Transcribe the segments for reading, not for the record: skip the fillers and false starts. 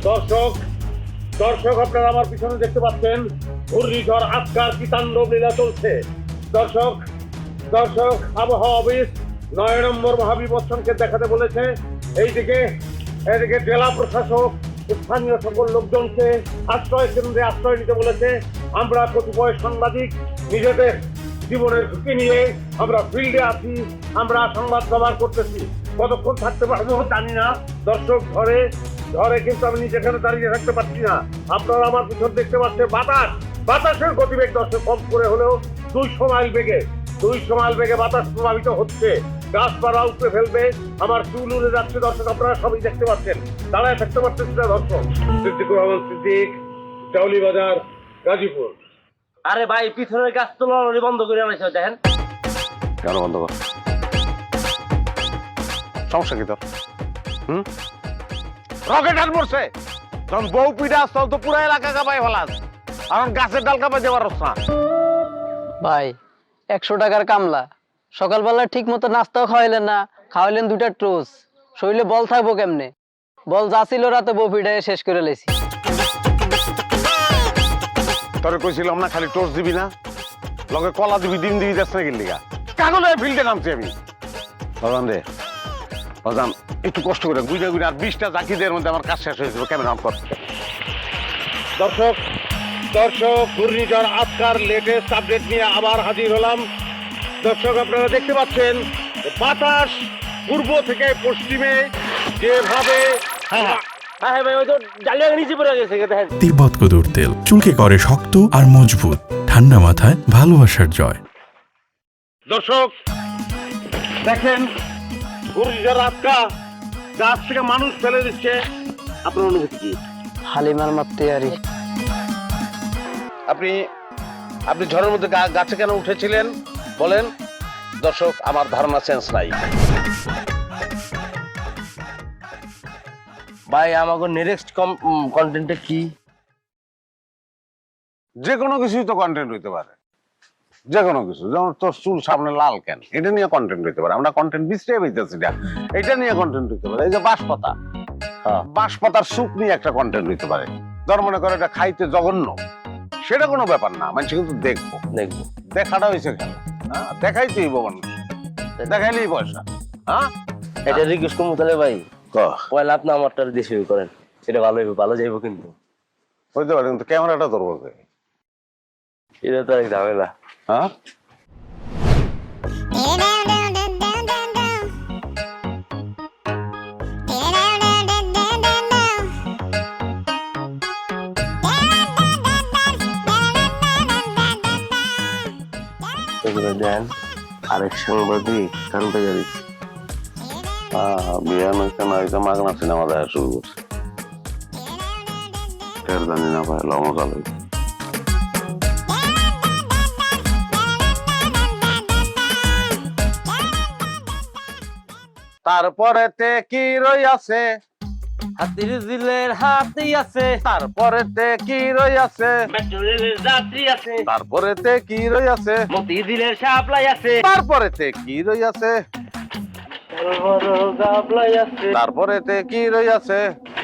দর্শক দর্শক আপনারা আমার পিছনে দেখতে পাচ্ছেন ঘূর্ণিঝড় আজকার কি তাণ্ডব লীলা চলছে। দর্শক দর্শক আবহাওয়া অফিস 9 নম্বর মহাবিপৎসংকেত দেখাতে বলেছে। এদিকে জেলা প্রশাসক স্থানীয় সকল লোকজনকে আশ্রয় কেন্দ্রে আশ্রয় নিতে বলেছে। আমরা কতিপয় সাংবাদিক নিজেদের জীবনের ঝুঁকি নিয়ে আমরা ফিল্ডে আছি, আমরা সংবাদ কভার করতেছি। কতক্ষণ থাকতে পারবো জানি না। দর্শক ঝড়ে কিন্তু আমি যেখানে দাঁড়িয়ে থাকতে পারছি না। আপনারা আমার পিছন দেখতে পাচ্ছেন বাতাসের গতিবেগ দর্শক কম করে হলেও 200 মাইল বেগে বাতাস প্রভাবিত হচ্ছে। গাছপালা উপড়ে ফেলবে, আমার চুল উড়ে যাচ্ছে। দর্শক আপনারা সবই দেখতে পাচ্ছেন, দাঁড়ায় থাকতে পারছেন না। দর্শক সিদ্দিকুর রহমান সিদ্দিক, চাউলি বাজার, গাজীপুর। আরে ভাই পিছনের গাছ তো লড়ালি বন্ধ করে আনাইছে দেখেন। কেন বন্ধ কর? সমস্যা কি তোর? রকেট হাত পড়ছে, তখন বউ পিঠা আসতো তো পুরো এলাকা কাঁপাই ফেলাস, এখন গাছের ডাল কাঁপাই দেওয়ার না। ভাই 100 টাকার কামলা, সকালবেলা ঠিক মতো নাস্তাও খাওয়াইলেন না, খাওয়াইলেন 2টা টোস। শরীরে বল থাকবো কেমনে? বল যা ছিল রাতে বউ পিঠায় শেষ করে লেছি। তোরে কইছিলাম না খালি টোস দিবি না, লগে কলা দিবি, ডিম দিবি, যাস না গেলিগা কাগজের ফিল্ডে নামছি আমি। বাজান রে বাজান, একটু কষ্ট করে বুঝে বুঝে, আর 20টা জাকিদের মধ্যে আমার কাজ শেষ হয়ে যাবে। ক্যামেরা অন কর। দর্শক ঘূর্ণিঝড় আজকার লেটেস্ট আপডেট নিয়ে আবার হাজির হলাম। দর্শক আপনারা দেখতে পাচ্ছেন বাতাস পূর্ব থেকে পশ্চিমে যেভাবে হ্যাঁ ভাই ওই তো জালিয়া নিচে পড়ে গেছে দেখেন। তিব্বত কদুর তেল চুলকে করে শক্ত আর মজবুত, ঠান্ডা মাথায় ভালোবাসার জয়। দর্শক দেখেন ঘূর্ণিঝড় আজকা গাছ থেকে মানুষ ফেলে দিচ্ছে। আপনার অনুভূতি কি? হালিমার মাত্তিয়ারি। আপনি ঝড়ের মধ্যে গাছে কেন উঠেছিলেন বলেন? দর্শক আমার ধারণা সেন্স নাই। ভাই আমাকে নেক্সট কন্টেন্টে কি? যে কোনো কিছুই তো কন্টেন্ট হইতে পারে, যে কোনো কিছু। যেমন তোর চুল সামনে লাল কেন, এটা নিয়ে কন্টেন্ট হইতে পারে। আমরা কন্টেন্ট বিশ্রে পেয়েছি, এটা নিয়ে কন্টেন্ট হইতে পারে। এই যে বাঁশপাতার সুখ নিয়ে একটা কন্টেন্ট হইতে পারে। ধর মনে করে এটা খাইতে জঘন্য, সেটা কোনো ব্যাপার না, মানুষ কিন্তু দেখবো। দেখাটা হয়েছে খেলা, দেখাইতেই মানুষ, দেখাইলেই পয়সা। এটা রিকোয়েস্ট করবো তাহলে ভাই, পয়লা আপনি আমারটা দেশে করেন, এটা ভালো যাইবো। কিন্তু হইতে পারে, কিন্তু ক্যামেরাটা ধরবো এটা তো এক ঝামেলা। দেন আরেক সাংবাদিক কারণটা জানি বিয়ান মাগনা সিনেমা দেখা শুরু করছে। জানি না ভাই, মজা লাগে। তারপরেতে কি রই আছে, হাতির দিলের হাতি আছে, তারপরেতে কি রই আছে, মেট্রো রেলের যাত্রী আছে, তারপরেতে কি রই আছে, মতি দিলের সাপ্লাই আছে, তারপরেতে কি রই আছে, বড় গাবলাই আছে, তারপরেতে কি রই আছে,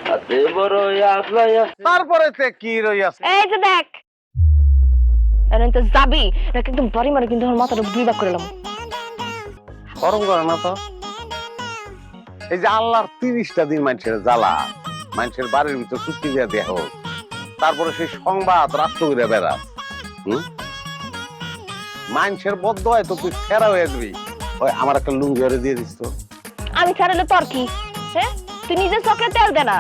হাতে বড় আপলাই আছে, তারপরেতে কি রই আছে। এই যে দেখ, এখন তো যাবি নাকি একদম বাড়ি মারে, কিন্তু আমার মাথাটা 2 ভাগ করে এলাম। শরম করে না তো? এই যে আল্লাহর 30টা দিন মানুষের জ্বালা, মানুষের বাড়ির ভিতর চুক্তি দিয়ে দেহ, তারপরে সেই সংবাদ রাষ্ট্র করে বেড়া, মানুষের বদ্ধ হয় তো তুই ফেরা হয়ে যাবি। ওই আমার একটা লুঙ্গি ওরে দিয়ে দিস তো। আমি ছাড়ালে তোর কি? হ্যাঁ, তুই নিজের চোখে তেল দে না।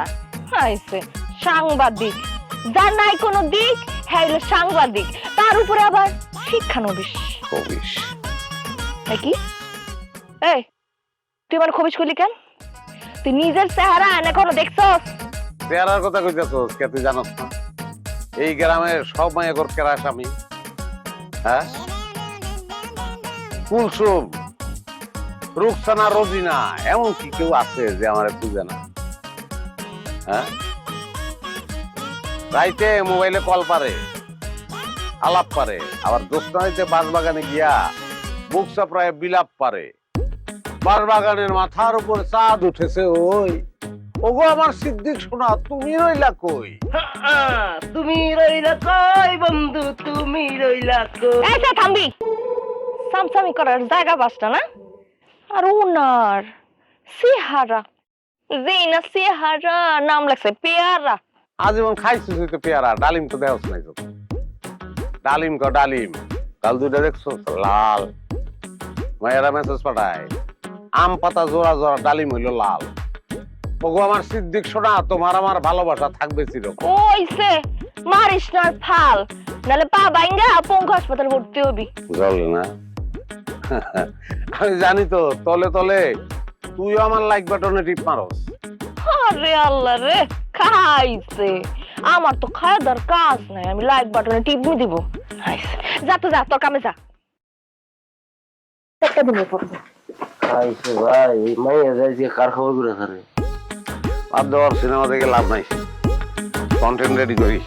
হাইছে সাংবাদিক, যার নাই কোনো দিক, হ্যাঁ হলো সাংবাদিক, তার উপরে আবার শিক্ষানবিশ। কবিস কি? এই তুই আমার খবিস করলি কেন? তুই নিজের চেহারা এনে কোনো দেখছস? চেহারার কথা কইতেছস কে? তুই জানোস না এই গ্রামের সব মাইয়া কর কেরাস আমি? হ্যাঁ, কুলসুম, রুকসানা, রোজিনা, এমন কি কেউ আছে যে আমার বুঝে না? হ্যাঁ, রাইতে মোবাইলে কল পারে, আলাপ পারে, আবার দোস্তানিতে বাঁশবাগানে গিয়া বুক চাপড়ায় বিলাপ পারে। বাঁশবাগানের মাথার উপর চাঁদ উঠেছে, ওই ওগো আমার সিদ্দিক শোনা, তুমি রইলা কই? তুমি রইলা কই বন্ধু, তুমি রইলা কই? এই যে থামবি, সামসামি করার জায়গা বাসটা না। আর ওনার চেহারা, যেই না চেহারা, নাম লাগছে পেয়ারা। আজীবন খাইছিস তুই তো পেয়ারা, ডালিম তো দেওয়া নাই তো। ডালিম ক ডালিম, কাল দুইটা দেখছো লাল, মায়েরা মেসেজ পাঠায় আম পাতা জোড়া জোড়া, ডালিম হইলো লাল। ওগো আমার সিদ্দিক শোনা, তোমার আমার ভালোবাসা থাকবে চিরকাল। ওইছে মারিস না আর ফাল, নালে পা বাইঙ্গা পঙ্গু হাসপাতাল ভর্তি হবি। জলে না আমি জানি তো, তলে তলে তুইও আমার লাইক বাটনে টিপ মারস। আরে আল্লাহ রে, খাইছে। আমার তো খাওয়া দাওয়ার কাজ নাই, আমি লাইক বাটনে টিপনি দিব। যা তো যা, তোর কামে যা। একটা দিনে পড়বে। খাইছে ভাই, মাইয়া যাই যে কার খবর করে ধরে। আর দেওয়ার সিনেমা দেখে লাভ নাই, কন্টেন্ট রেডি করি।